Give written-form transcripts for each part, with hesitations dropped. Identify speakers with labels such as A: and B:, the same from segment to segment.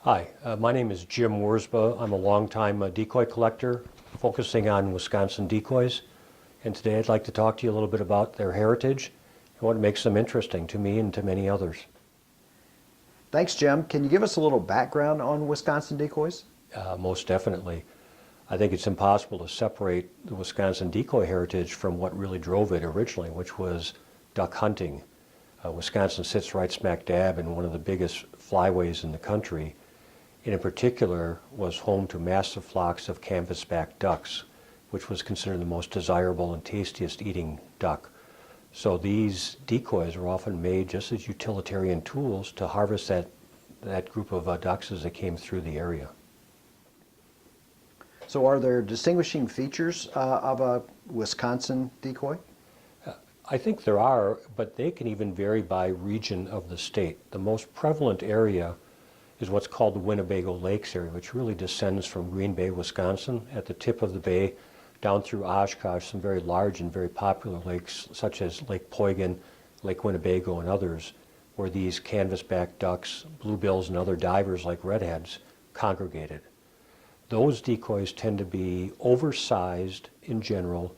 A: Hi, my name is Jim Wierzba. I'm a longtime decoy collector focusing on Wisconsin decoys. And today I'd like to talk to you a little bit about their heritage and what makes them interesting to me and to many others.
B: Thanks, Jim. Can you give us a little background on Wisconsin decoys?
A: Most definitely. I think it's impossible to separate the Wisconsin decoy heritage from what really drove it originally, which was duck hunting. Wisconsin sits right smack dab in one of the biggest flyways in the country, and in particular was home to massive flocks of canvasback ducks, which was considered the most desirable and tastiest eating duck. So these decoys are often made just as utilitarian tools to harvest that group of ducks as they came through the area.
B: So are there distinguishing features of a Wisconsin decoy?
A: I think there are, but they can even vary by region of the state. The most prevalent area is what's called the Winnebago Lakes area, which really descends from Green Bay, Wisconsin, at the tip of the bay, down through Oshkosh, some very large and very popular lakes, such as Lake Poygan, Lake Winnebago, and others, where these canvasback ducks, bluebills, and other divers like redheads congregated. Those decoys tend to be oversized in general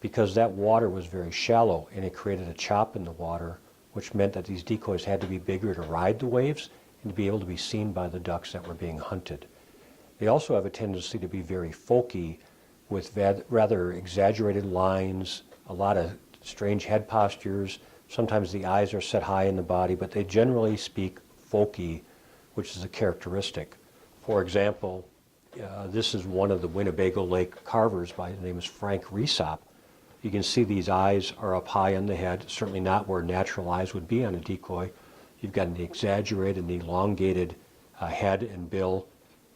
A: because that water was very shallow and it created a chop in the water, which meant that these decoys had to be bigger to ride the waves and to be able to be seen by the ducks that were being hunted. They also have a tendency to be very folky with rather exaggerated lines, a lot of strange head postures. Sometimes the eyes are set high in the body, but they generally speak folky, which is a characteristic. For example, this is one of the Winnebago Lake carvers by the name is Frank Resop. You can see these eyes are up high on the head, certainly not where natural eyes would be on a decoy. You've got an exaggerated and elongated head and bill,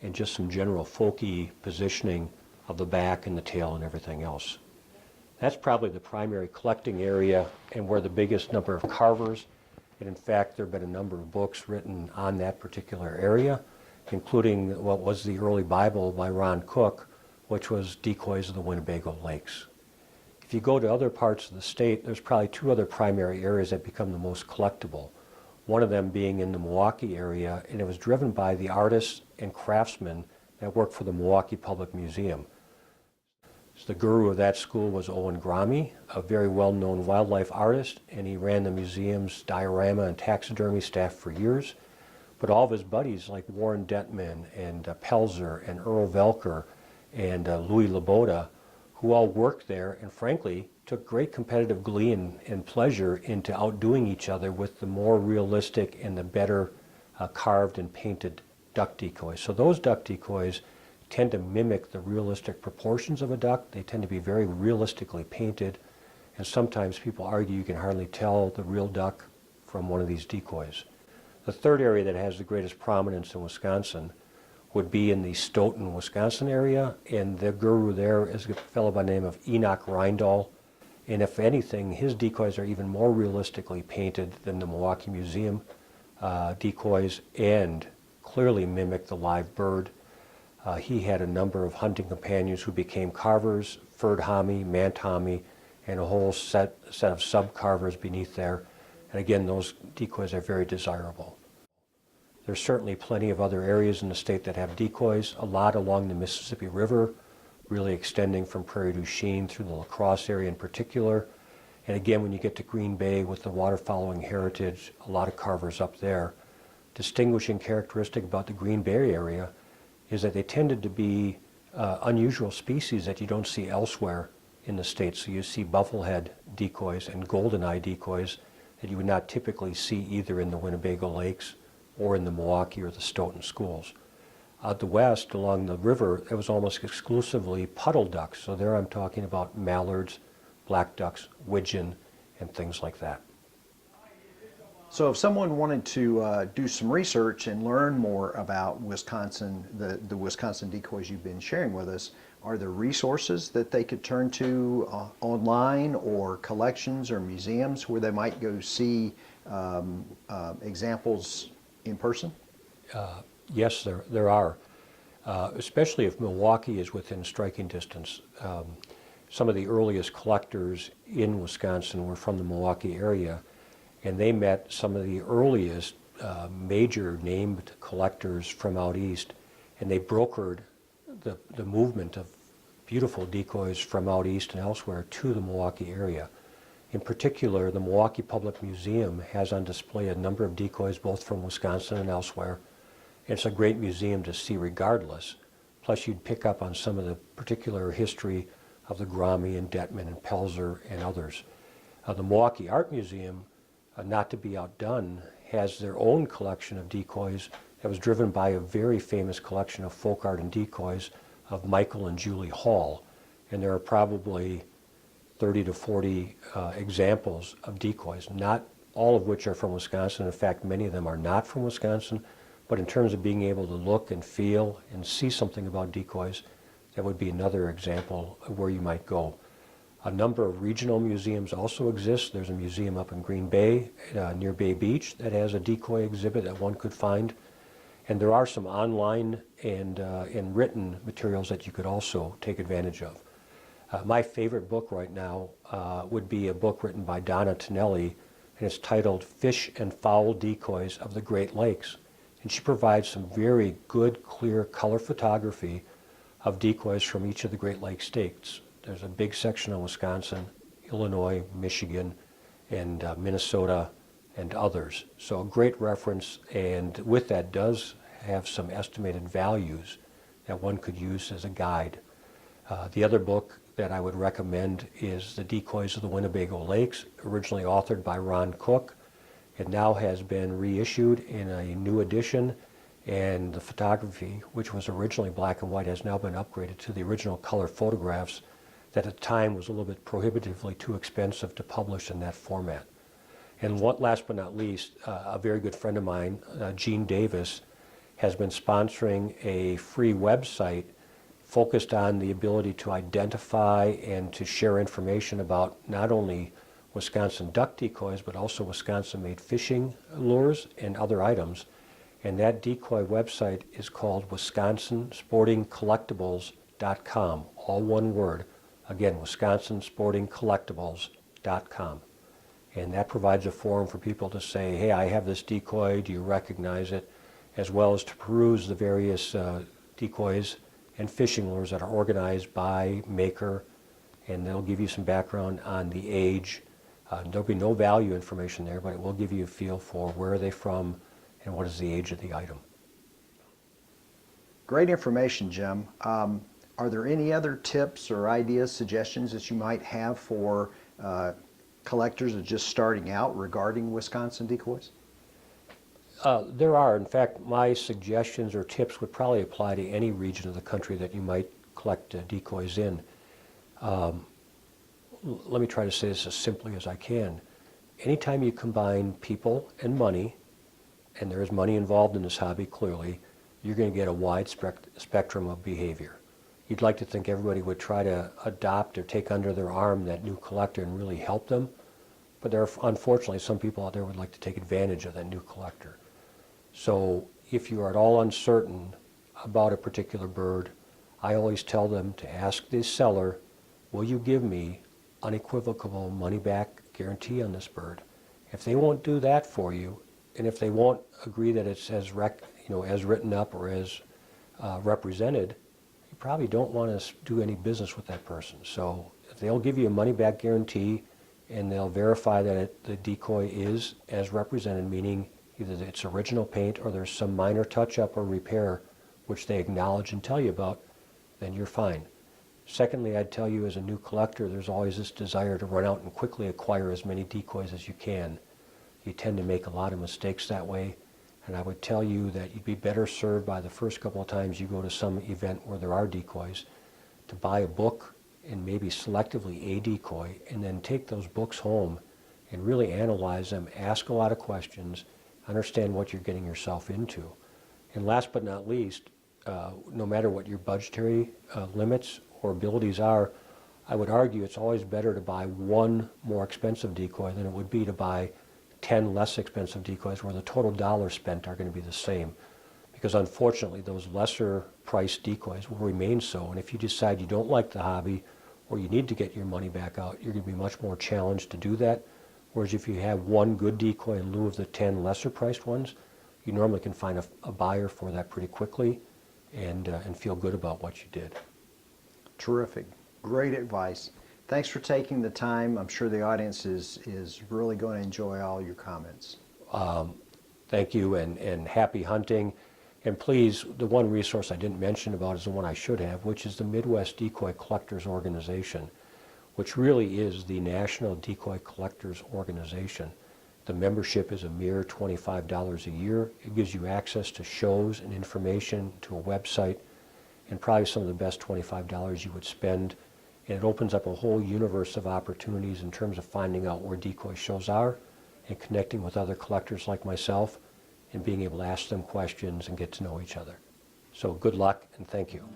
A: and just some general folky positioning of the back and the tail and everything else. That's probably the primary collecting area and where the biggest number of carvers, and in fact there have been a number of books written on that particular area, including what was the early Bible by Ron Cook, which was Decoys of the Winnebago Lakes. If you go to other parts of the state, there's probably two other primary areas that become the most collectible. One of them being in the Milwaukee area, and it was driven by the artists and craftsmen that worked for the Milwaukee Public Museum. So the guru of that school was Owen Grommy, a very well-known wildlife artist, and he ran the museum's diorama and taxidermy staff for years. But all of his buddies like Warren Detman and Pelzer and Earl Velker and Louis Laboda, who all worked there and frankly took great competitive glee and pleasure into outdoing each other with the more realistic and the better carved and painted duck decoys. So those duck decoys tend to mimic the realistic proportions of a duck. They tend to be very realistically painted, and sometimes people argue you can hardly tell the real duck from one of these decoys. The third area that has the greatest prominence in Wisconsin would be in the Stoughton, Wisconsin area, and the guru there is a fellow by the name of Enoch Reindahl. And if anything, his decoys are even more realistically painted than the Milwaukee Museum decoys and clearly mimic the live bird. He had a number of hunting companions who became carvers, furred hommy, mant hommy, and a whole set of sub-carvers beneath there. And again, those decoys are very desirable. There's certainly plenty of other areas in the state that have decoys, a lot along the Mississippi River, really extending from Prairie du Chien through the La Crosse area in particular. And again, when you get to Green Bay with the waterfowling heritage, a lot of carvers up there. Distinguishing characteristic about the Green Bay area is that they tended to be unusual species that you don't see elsewhere in the state. So you see bufflehead decoys and goldeneye decoys that you would not typically see either in the Winnebago Lakes or in the Milwaukee or the Stoughton schools. Out the west, along the river, it was almost exclusively puddle ducks. So there I'm talking about mallards, black ducks, widgeon, and things like that.
B: So if someone wanted to do some research and learn more about Wisconsin, the Wisconsin decoys you've been sharing with us, are there resources that they could turn to online or collections or museums where they might go see examples in person?
A: Yes, there are, especially if Milwaukee is within striking distance. Some of the earliest collectors in Wisconsin were from the Milwaukee area, and they met some of the earliest major named collectors from out east, and they brokered the movement of beautiful decoys from out east and elsewhere to the Milwaukee area. In particular, the Milwaukee Public Museum has on display a number of decoys both from Wisconsin and elsewhere. It's a great museum to see regardless. Plus you'd pick up on some of the particular history of the Grommy and Detman and Pelzer and others. The Milwaukee Art Museum, not to be outdone, has their own collection of decoys that was driven by a very famous collection of folk art and decoys of Michael and Julie Hall. And there are probably 30 to 40 examples of decoys, not all of which are from Wisconsin. In fact, many of them are not from Wisconsin. But in terms of being able to look and feel and see something about decoys, that would be another example of where you might go. A number of regional museums also exist. There's a museum up in Green Bay, near Bay Beach, that has a decoy exhibit that one could find. And there are some online and written materials that you could also take advantage of. My favorite book right now would be a book written by Donna Tonelli, and it's titled Fish and Fowl Decoys of the Great Lakes. And she provides some very good, clear color photography of decoys from each of the Great Lakes states. There's a big section on Wisconsin, Illinois, Michigan, and Minnesota, and others. So a great reference, and with that does have some estimated values that one could use as a guide. The other book that I would recommend is The Decoys of the Winnebago Lakes, originally authored by Ron Cook. It now has been reissued in a new edition, and the photography, which was originally black and white, has now been upgraded to the original color photographs that at the time was a little bit prohibitively too expensive to publish in that format. And last but not least, a very good friend of mine, Gene Davis, has been sponsoring a free website focused on the ability to identify and to share information about not only Wisconsin duck decoys, but also Wisconsin-made fishing lures and other items. And that decoy website is called WisconsinSportingCollectibles.com, all one word. Again, WisconsinSportingCollectibles.com. And that provides a forum for people to say, hey, I have this decoy, do you recognize it? As well as to peruse the various decoys and fishing lures that are organized by maker, and they'll give you some background on the age. There'll be no value information there, but it will give you a feel for where are they from and what is the age of the item.
B: Great information, Jim. Are there any other tips or ideas, suggestions that you might have for collectors that are just starting out regarding Wisconsin decoys?
A: There are. In fact, my suggestions or tips would probably apply to any region of the country that you might collect decoys in. Let me try to say this as simply as I can. Anytime you combine people and money, and there is money involved in this hobby clearly, you're going to get a wide spectrum of behavior. You'd like to think everybody would try to adopt or take under their arm that new collector and really help them, but there are unfortunately some people out there would like to take advantage of that new collector. So if you are at all uncertain about a particular bird, I always tell them to ask the seller, will you give me unequivocal money-back guarantee on this bird? If they won't do that for you, and if they won't agree that it's as written up or as represented, you probably don't want to do any business with that person. So if they'll give you a money-back guarantee and they'll verify that the decoy is as represented, meaning either it's original paint or there's some minor touch-up or repair which they acknowledge and tell you about, then you're fine. Secondly, I'd tell you as a new collector, there's always this desire to run out and quickly acquire as many decoys as you can. You tend to make a lot of mistakes that way, and I would tell you that you'd be better served by the first couple of times you go to some event where there are decoys to buy a book and maybe selectively a decoy, and then take those books home and really analyze them, ask a lot of questions, understand what you're getting yourself into. And last but not least, no matter what your budgetary limits or abilities are, I would argue it's always better to buy one more expensive decoy than it would be to buy 10 less expensive decoys where the total dollars spent are going to be the same. Because unfortunately, those lesser priced decoys will remain so. And if you decide you don't like the hobby or you need to get your money back out, you're going to be much more challenged to do that Whereas if you have one good decoy in lieu of the 10 lesser priced ones, you normally can find a buyer for that pretty quickly and feel good about what you did.
B: Terrific. Great advice. Thanks for taking the time. I'm sure the audience is really going to enjoy all your comments.
A: Thank you, and happy hunting. And please, the one resource I didn't mention about is the one I should have, which is the Midwest Decoy Collectors Organization, which really is the National Decoy Collectors Organization. The membership is a mere $25 a year. It gives you access to shows and information, to a website, and probably some of the best $25 you would spend. And it opens up a whole universe of opportunities in terms of finding out where decoy shows are and connecting with other collectors like myself and being able to ask them questions and get to know each other. So good luck and thank you.